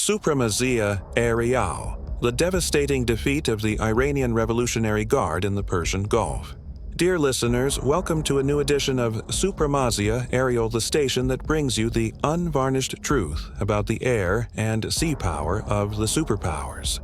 Supremazia Aerial, the devastating defeat of the Iranian Revolutionary Guard in the Persian Gulf. Dear listeners, welcome to a new edition of Supremazia Aerial, the station that brings you the unvarnished truth about the air and sea power of the superpowers.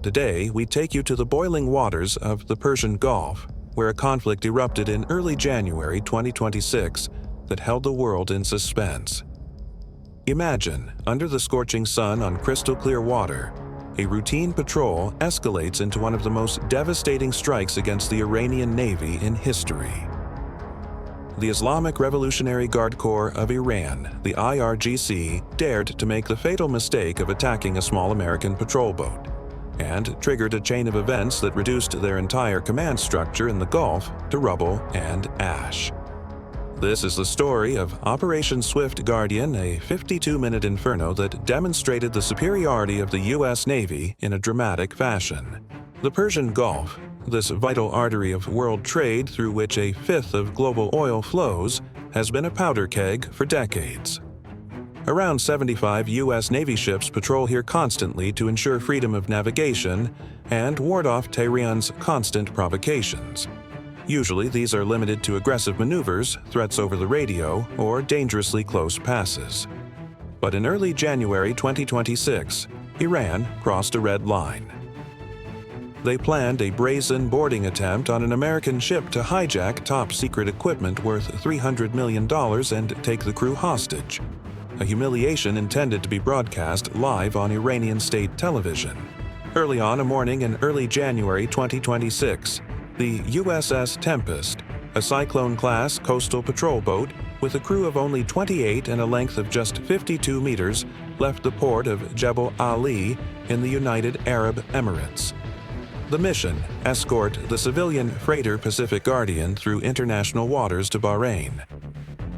Today, we take you to the boiling waters of the Persian Gulf, where a conflict erupted in early January 2026 that held the world in suspense. Imagine, under the scorching sun on crystal-clear water, a routine patrol escalates into one of the most devastating strikes against the Iranian Navy in history. The Islamic Revolutionary Guard Corps of Iran, the IRGC, dared to make the fatal mistake of attacking a small American patrol boat, and triggered a chain of events that reduced their entire command structure in the Gulf to rubble and ash. This is the story of Operation Swift Guardian, a 52-minute inferno that demonstrated the superiority of the U.S. Navy in a dramatic fashion. The Persian Gulf, this vital artery of world trade through which a fifth of global oil flows, has been a powder keg for decades. Around 75 U.S. Navy ships patrol here constantly to ensure freedom of navigation and ward off Tehran's constant provocations. Usually, these are limited to aggressive maneuvers, threats over the radio, or dangerously close passes. But in early January 2026, Iran crossed a red line. They planned a brazen boarding attempt on an American ship to hijack top-secret equipment worth $300 million and take the crew hostage, a humiliation intended to be broadcast live on Iranian state television. Early on a morning in early January 2026, the USS Tempest, a Cyclone-class coastal patrol boat with a crew of only 28 and a length of just 52 meters, left the port of Jebel Ali in the United Arab Emirates. The mission: escort the civilian freighter Pacific Guardian through international waters to Bahrain.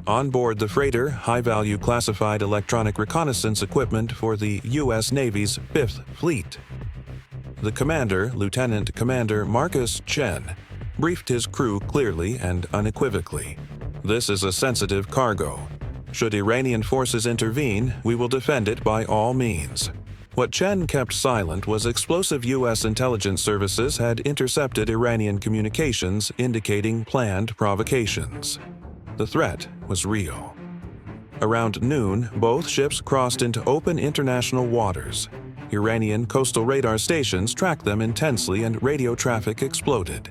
On board the freighter, high-value classified electronic reconnaissance equipment for the U.S. Navy's Fifth Fleet. The commander, Lieutenant Commander Marcus Chen, briefed his crew clearly and unequivocally. This is a sensitive cargo. Should Iranian forces intervene, we will defend it by all means. What Chen kept silent was explosive U.S. intelligence services had intercepted Iranian communications indicating planned provocations. The threat was real. Around noon, both ships crossed into open international waters. Iranian coastal radar stations tracked them intensely and radio traffic exploded.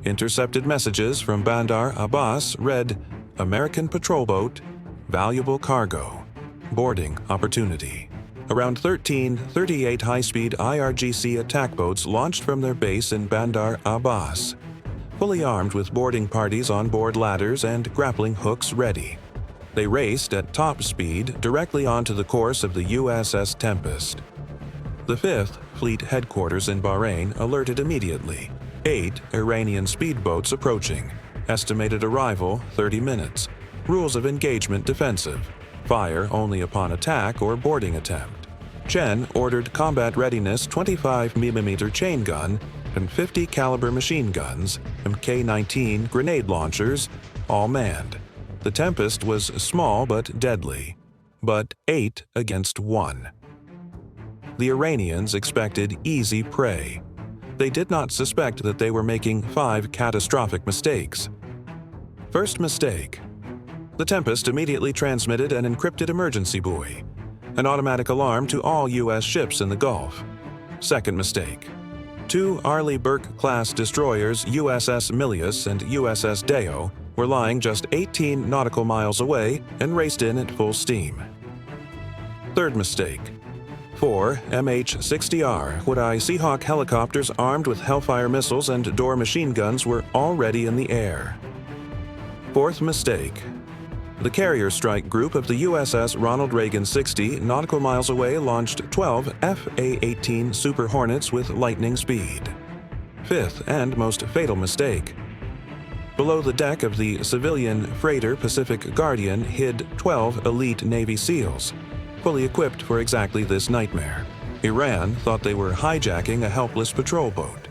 Intercepted messages from Bandar Abbas read, "American patrol boat, valuable cargo, boarding opportunity." Around 13:38 high-speed IRGC attack boats launched from their base in Bandar Abbas, fully armed with boarding parties on board ladders and grappling hooks ready. They raced at top speed directly onto the course of the USS Tempest. The Fifth Fleet headquarters in Bahrain alerted immediately. 8 Iranian speedboats approaching. Estimated arrival 30 minutes. Rules of engagement defensive. Fire only upon attack or boarding attempt. Chen ordered combat readiness 25mm chain gun and 50 caliber machine guns, Mk-19 grenade launchers, all manned. The Tempest was small but deadly, but 8 against 1. The Iranians expected easy prey. They did not suspect that they were making 5 catastrophic mistakes. First mistake. The Tempest immediately transmitted an encrypted emergency buoy, an automatic alarm to all U.S. ships in the Gulf. Second mistake. 2 Arleigh Burke-class destroyers USS Milius and USS Deo were lying just 18 nautical miles away and raced in at full steam. Third mistake. 4 MH-60R Huadai Seahawk helicopters armed with Hellfire missiles and Door machine guns were already in the air. Fourth mistake. The carrier strike group of the USS Ronald Reagan 60 nautical miles away launched 12 FA-18 Super Hornets with lightning speed. Fifth and most fatal mistake. Below the deck of the civilian freighter Pacific Guardian hid 12 elite Navy SEALs, fully equipped for exactly this nightmare. Iran thought they were hijacking a helpless patrol boat.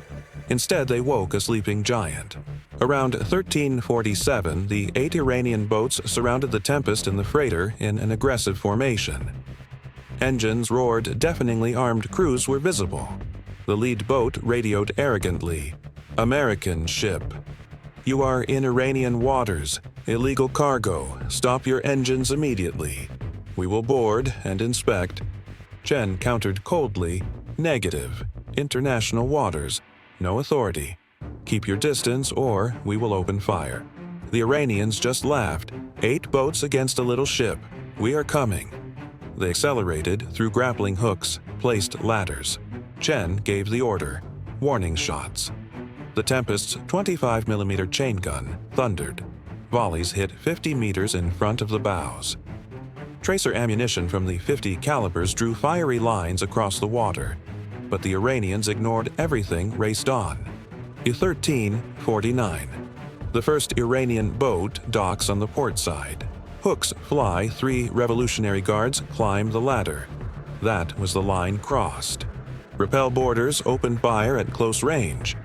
Instead, they woke a sleeping giant. Around 1347, the 8 Iranian boats surrounded the Tempest and the freighter in an aggressive formation. Engines roared, deafeningly armed crews were visible. The lead boat radioed arrogantly, "American ship. You are in Iranian waters. Illegal cargo. Stop your engines immediately. We will board and inspect." Chen countered coldly, "Negative. International waters. No authority. Keep your distance or we will open fire." The Iranians just laughed. 8 boats against a little ship. We are coming. They accelerated through grappling hooks, placed ladders. Chen gave the order. Warning shots. The Tempest's 25mm chain gun thundered. Volleys hit 50 meters in front of the bows. Tracer ammunition from the .50 calibers drew fiery lines across the water, but the Iranians ignored everything, raced on. U-13-49. The first Iranian boat docks on the port side. Hooks fly, 3 Revolutionary Guards climb the ladder. That was the line crossed. Rappel boarders opened fire at close range.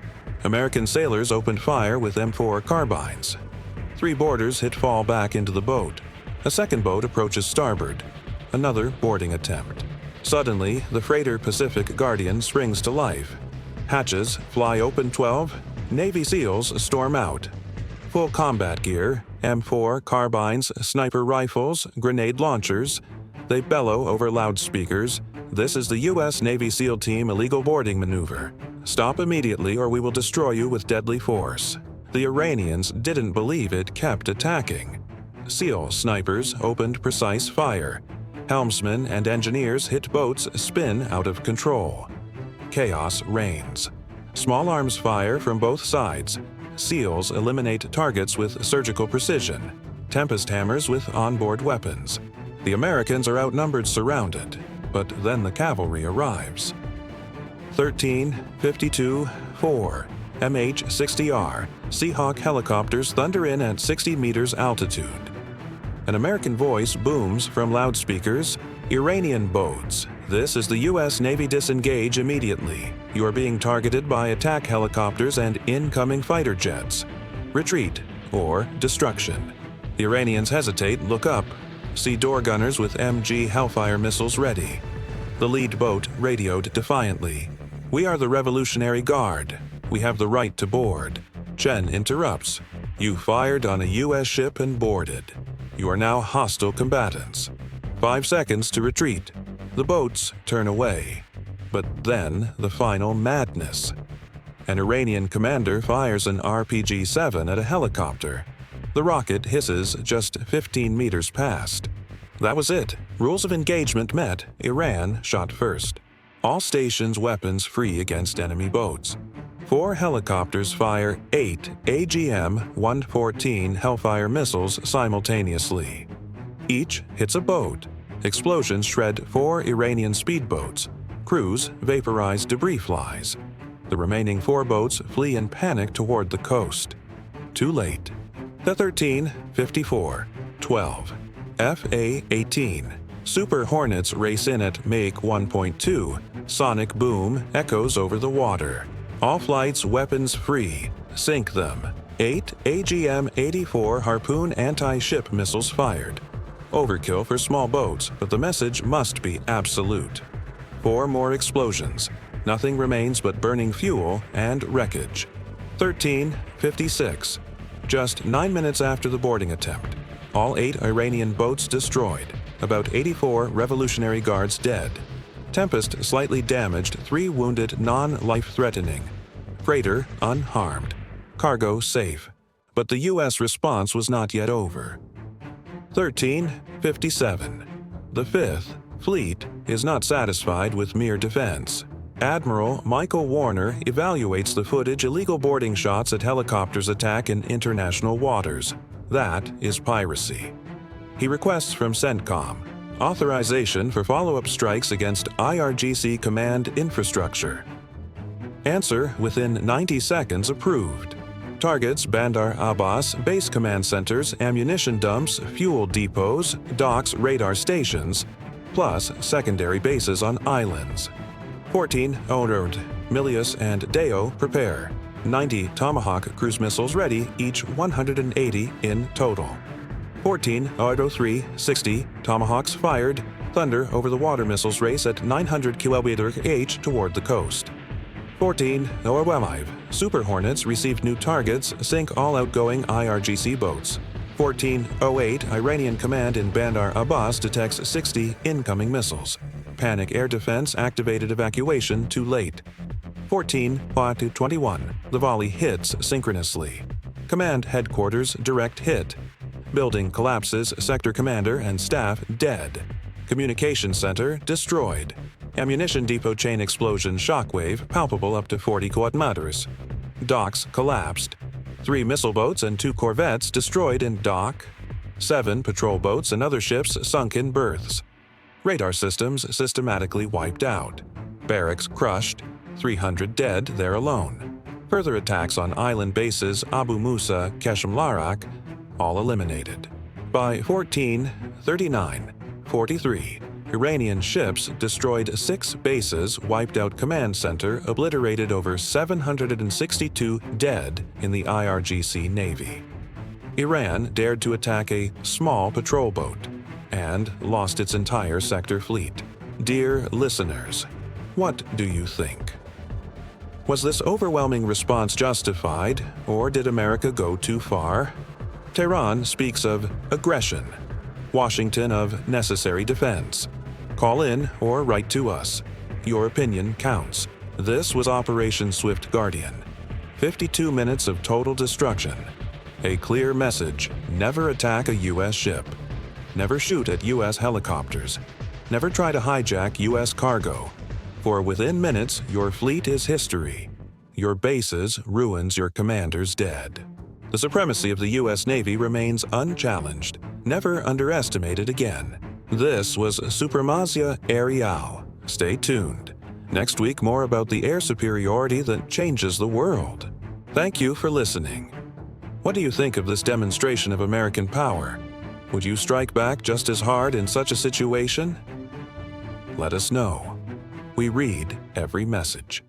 American sailors opened fire with M4 carbines. 3 boarders hit fall back into the boat. A second boat approaches starboard. Another boarding attempt. Suddenly, the freighter Pacific Guardian springs to life. Hatches fly open 12. Navy SEALs storm out. Full combat gear, M4 carbines, sniper rifles, grenade launchers. They bellow over loudspeakers. "This is the U.S. Navy SEAL Team illegal boarding maneuver. Stop immediately or we will destroy you with deadly force." The Iranians didn't believe it, kept attacking. SEAL snipers opened precise fire. Helmsmen and engineers hit boats spin out of control. Chaos reigns. Small arms fire from both sides. SEALs eliminate targets with surgical precision. Tempest hammers with onboard weapons. The Americans are outnumbered, surrounded, but then the cavalry arrives. 13-52-4. MH-60R. Seahawk helicopters thunder in at 60 meters altitude. An American voice booms from loudspeakers. "Iranian boats. This is the U.S. Navy. Disengage immediately. You are being targeted by attack helicopters and incoming fighter jets. Retreat or destruction." The Iranians hesitate, look up. See door gunners with MG Hellfire missiles ready. The lead boat radioed defiantly. "We are the Revolutionary Guard. We have the right to board." Chen interrupts. "You fired on a U.S. ship and boarded. You are now hostile combatants. 5 seconds to retreat." The boats turn away. But then the final madness. An Iranian commander fires an RPG-7 at a helicopter. The rocket hisses just 15 meters past. That was it. Rules of engagement met. Iran shot first. All stations weapons free against enemy boats. 4 helicopters fire 8 AGM-114 Hellfire missiles simultaneously. Each hits a boat. Explosions shred 4 Iranian speedboats. Crews vaporize debris flies. The remaining 4 boats flee in panic toward the coast. Too late. The 13-54-12. FA-18. Super Hornets race in at Mach 1.2. Sonic boom echoes over the water. All flights weapons free. Sink them. 8 AGM-84 Harpoon anti-ship missiles fired. Overkill for small boats, but the message must be absolute. 4 more explosions. Nothing remains but burning fuel and wreckage. 13-56. Just 9 minutes after the boarding attempt. All 8 Iranian boats destroyed. About 84 Revolutionary Guards dead. Tempest slightly damaged, 3 wounded, non-life-threatening. Freighter unharmed. Cargo safe. But the U.S. response was not yet over. 13-57. The 5th Fleet is not satisfied with mere defense. Admiral Michael Warner evaluates the footage illegal boarding shots at helicopters attack in international waters. That is piracy. He requests from CENTCOM authorization for follow-up strikes against IRGC command infrastructure. Answer within 90 seconds approved. Targets Bandar Abbas, base command centers, ammunition dumps, fuel depots, docks, radar stations, plus secondary bases on islands. 14 Orod, Milius, and Deo prepare. 90 Tomahawk cruise missiles ready, each 180 in total. 14 Ardo 3, 60 Tomahawks fired, Thunder over-the-water missiles race at 900 km/h toward the coast. 14:05, Super Hornets received new targets, sink all outgoing IRGC boats. 14:08, Iranian command in Bandar Abbas detects 60 incoming missiles. Panic air defense activated evacuation too late. 14:21, the volley hits synchronously. Command headquarters direct hit. Building collapses, sector commander and staff dead. Communication center destroyed. Ammunition depot chain explosion shockwave palpable up to 40 kilometers. Docks collapsed. 3 missile boats and 2 corvettes destroyed in dock. 7 patrol boats and other ships sunk in berths. Radar systems systematically wiped out. Barracks crushed. 300 dead there alone. Further attacks on island bases Abu Musa, Keshmlarak, all eliminated. By 14:39:43, Iranian ships destroyed 6 bases, wiped out command center, obliterated over 762 dead in the IRGC Navy. Iran dared to attack a small patrol boat and lost its entire sector fleet. Dear listeners, what do you think? Was this overwhelming response justified, or did America go too far? Tehran speaks of aggression, Washington of necessary defense. Call in or write to us. Your opinion counts. This was Operation Swift Guardian. 52 minutes of total destruction. A clear message: never attack a U.S. ship. Never shoot at U.S. helicopters. Never try to hijack U.S. cargo. For within minutes, your fleet is history. Your bases ruins your commanders dead. The supremacy of the U.S. Navy remains unchallenged. Never underestimate it again. This was Supremazia Aerial. Stay tuned. Next week, more about the air superiority that changes the world. Thank you for listening. What do you think of this demonstration of American power? Would you strike back just as hard in such a situation? Let us know. We read every message.